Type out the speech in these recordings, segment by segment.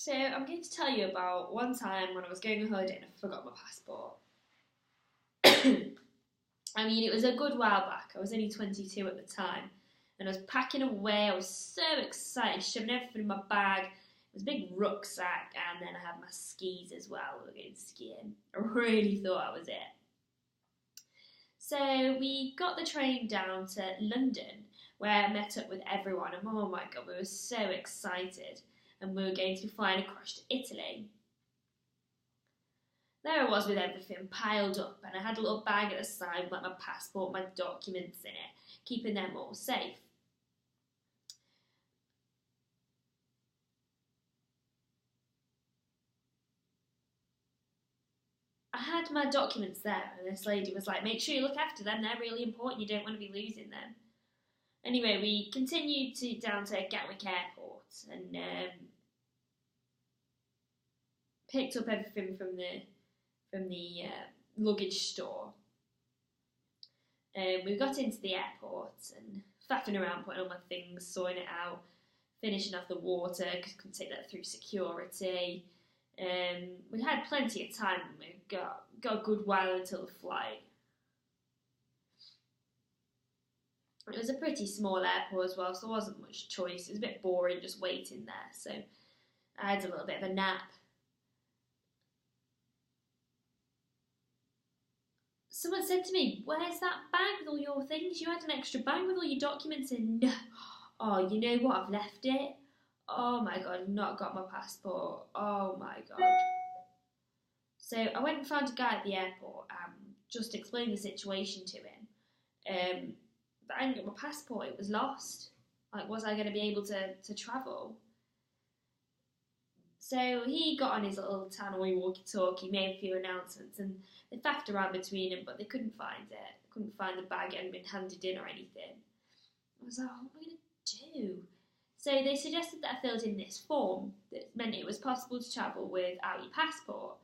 So I'm going to tell you about one time when I was going on holiday and I forgot my passport. I mean, it was a good while back. I was only 22 at the time, and I was packing away. I was so excited, shoving everything in my bag. It was a big rucksack, and then I had my skis as well. We were going skiing. I really thought that was it. So we got the train down to London, where I met up with everyone, and oh my god, we were so excited. And we were going to be flying across to Italy. There I was with everything piled up, and I had a little bag at the side with like my passport, my documents in it, keeping them all safe. I had my documents there, and this lady was like, make sure you look after them, they're really important, you don't want to be losing them. Anyway, we continued down to Gatwick Airport and picked up everything from the luggage store. We got into the airport and faffing around, putting on my things, sorting it out, finishing off the water because I couldn't take that through security. We had plenty of time. We got a good while until the flight. It was a pretty small airport as well, so there wasn't much choice. It was a bit boring just waiting there, so I had a little bit of a nap. Someone said to me, where's that bag with all your things? You had an extra bag with all your documents in. No. Oh, you know what? I've left it. Oh my god, I've not got my passport. Oh my god. So I went and found a guy at the airport and just explained the situation to him. But I didn't get my passport, it was lost. Like, was I going to be able to travel? So he got on his little tannoy walkie-talkie, made a few announcements, and they faffed around between them, but they couldn't find it. They couldn't find the bag, it hadn't been handed in or anything. I was like, what am I going to do? So they suggested that I filled in this form that meant it was possible to travel without your passport,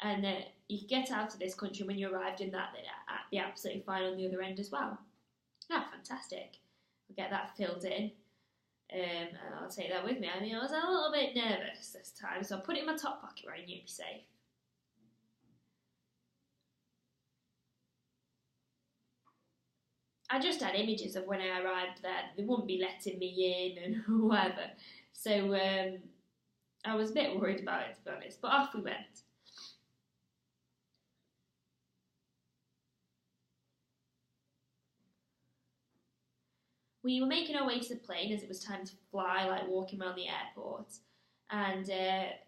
and that you could get out of this country when you arrived in that, they'd be absolutely fine on the other end as well. Ah, fantastic. I'll get that filled in. And I'll take that with me. I mean, I was a little bit nervous this time, so I put it in my top pocket where I knew it'd be safe. I just had images of when I arrived there. They wouldn't be letting me in and whatever. So I was a bit worried about it, to be honest. But off we went. We were making our way to the plane as it was time to fly, like walking around the airport, and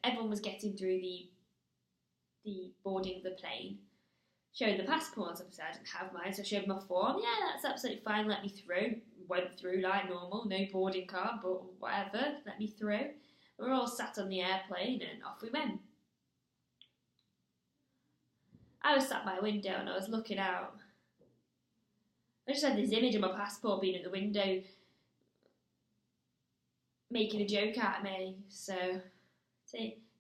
everyone was getting through the boarding of the plane, showing the passports. Obviously, I didn't have mine, so I showed my form. Yeah, that's absolutely fine. Let me through. Went through like normal, no boarding card, but whatever. Let me through. We were all sat on the airplane, and off we went. I was sat by a window and I was looking out. I just had this image of my passport being at the window, making a joke out of me. So,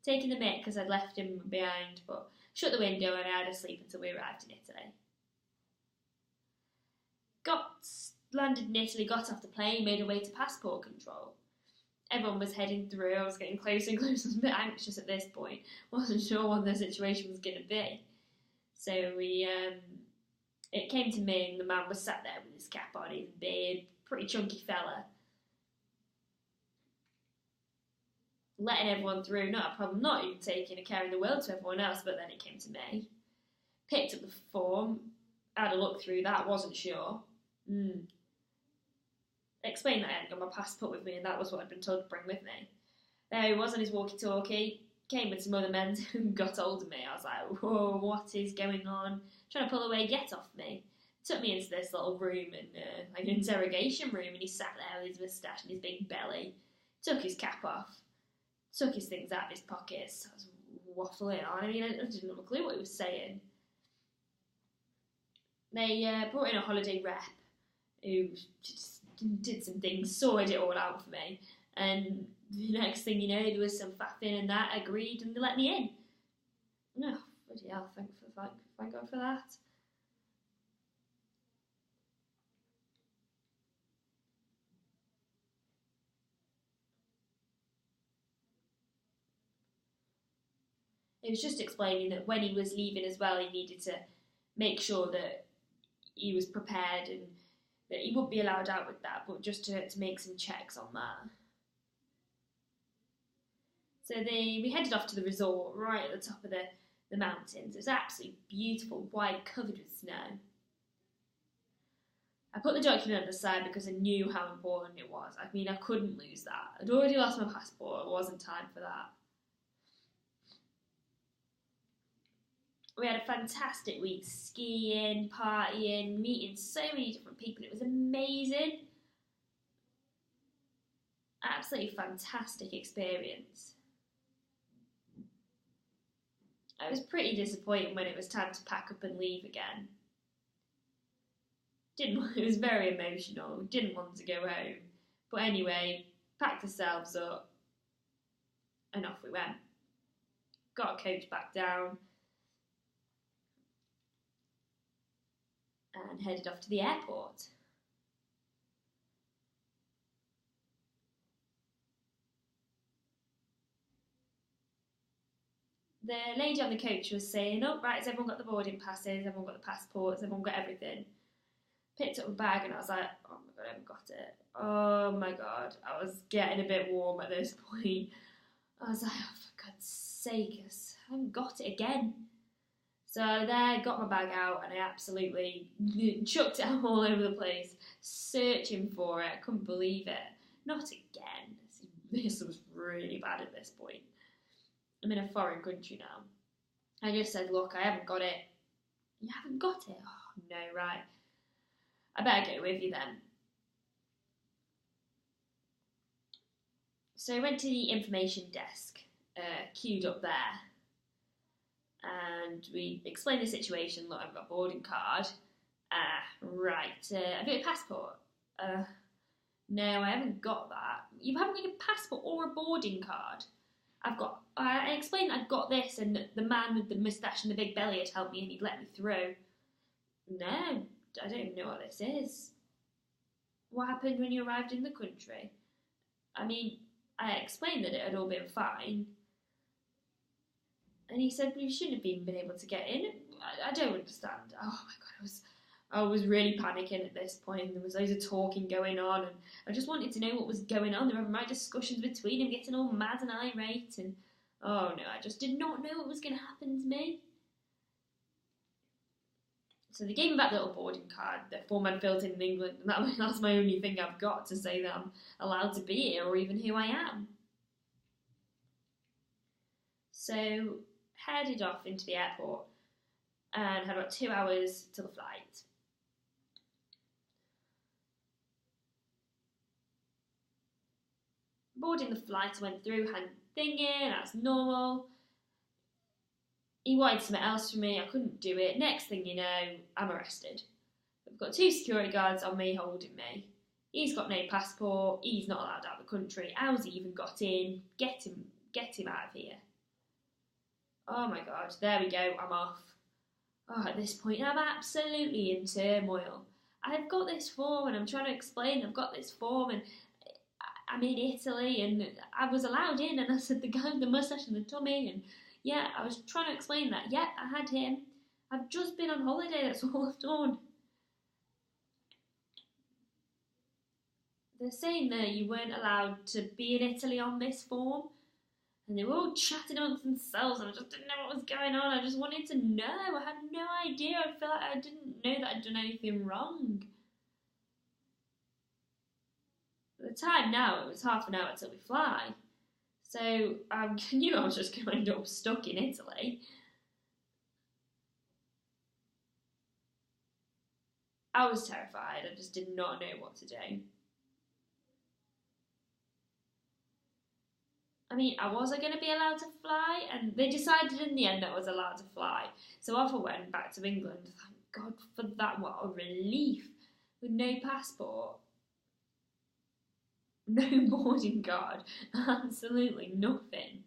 taking the mick because I'd left him behind, but shut the window and I had to sleep until we arrived in Italy. Landed in Italy, got off the plane, made our way to passport control. Everyone was heading through. I was getting closer and closer. I was a bit anxious at this point. Wasn't sure what the situation was going to be. So it came to me, and the man was sat there with his cap on, his beard, pretty chunky fella. Letting everyone through, not a problem, not even taking a care in the world to everyone else, but then it came to me. Picked up the form, had a look through that, wasn't sure. Explained that I hadn't got my passport with me, and that was what I'd been told to bring with me. There he was on his walkie-talkie, came with some other men who got hold of me. I was like, whoa, what is going on? Trying to pull away, get off me. Took me into this little room, and like an interrogation room, and he sat there with his moustache and his big belly, took his cap off, took his things out of his pockets. I was waffling on. I mean, I didn't have a clue what he was saying. They brought in a holiday rep who just did some things, sorted it all out for me, and the next thing you know, there was some faffing and that, agreed, and they let me in. Oh, bloody hell, thank God for that. He was just explaining that when he was leaving as well, he needed to make sure that he was prepared and that he wouldn't be allowed out with that, but just to make some checks on that. So we headed off to the resort right at the top of the mountains. It was absolutely beautiful, white, covered with snow. I put the document on the side because I knew how important it was. I mean, I couldn't lose that. I'd already lost my passport. It wasn't time for that. We had a fantastic week, skiing, partying, meeting so many different people. It was amazing. Absolutely fantastic experience. I was pretty disappointed when it was time to pack up and leave again. It was very emotional, didn't want to go home. But anyway, packed ourselves up and off we went. Got a coach back down and headed off to the airport. The lady on the coach was saying, oh, right, has everyone got the boarding passes? Everyone got the passports? Everyone got everything? Picked up a bag and I was like, oh my god, I haven't got it. Oh my god, I was getting a bit warm at this point. I was like, oh, for God's sake, I haven't got it again. So there, got my bag out and I absolutely chucked it all over the place, searching for it. I couldn't believe it. Not again. This was really bad at this point. I'm in a foreign country now. I just said, look, I haven't got it. You haven't got it? Oh, no, right. I better go with you then. So I went to the information desk, queued up there, and we explained the situation. Look, I've got a boarding card. Right. Have you got a passport? No, I haven't got that. You haven't got a passport or a boarding card? I explained I'd got this, and the man with the moustache and the big belly had helped me and he'd let me through. No, I don't even know what this is. What happened when you arrived in the country? I mean, I explained that it had all been fine. And he said, well, you shouldn't have even been able to get in. I don't understand. Oh my god, I was really panicking at this point. There was loads of talking going on and I just wanted to know what was going on. There were my discussions between him getting all mad and irate and oh no, I just did not know what was going to happen to me. So they gave me that little boarding card, the form I'd filled in England, and that's my only thing I've got to say that I'm allowed to be here or even who I am. So headed off into the airport and had about 2 hours till the flight. Boarding the flight, I went through, had thing in, that's normal. He wanted something else from me, I couldn't do it. Next thing you know, I'm arrested. I've got 2 security guards on me holding me. He's got no passport, he's not allowed out of the country. How's he even got in? Get him out of here. Oh my god, there we go, I'm off. Oh, at this point, I'm absolutely in turmoil. I've got this form and I'm trying to explain I've got this form and I'm in Italy and I was allowed in and I said the guy with the moustache and the tummy and yeah, I was trying to explain that. Yeah, I had him. I've just been on holiday, that's all I've done. They're saying that you weren't allowed to be in Italy on this form. And they were all chatting amongst themselves and I just didn't know what was going on. I just wanted to know. I had no idea. I felt like I didn't know that I'd done anything wrong. At the time now, it was half an hour till we fly. So I knew I was just going to end up stuck in Italy. I was terrified. I just did not know what to do. I mean, was I going to be allowed to fly? And they decided in the end that I was allowed to fly. So off I went back to England. Thank God for that. What a relief. With no passport. No boarding card. Absolutely nothing.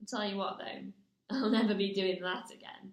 I'll tell you what though. I'll never be doing that again.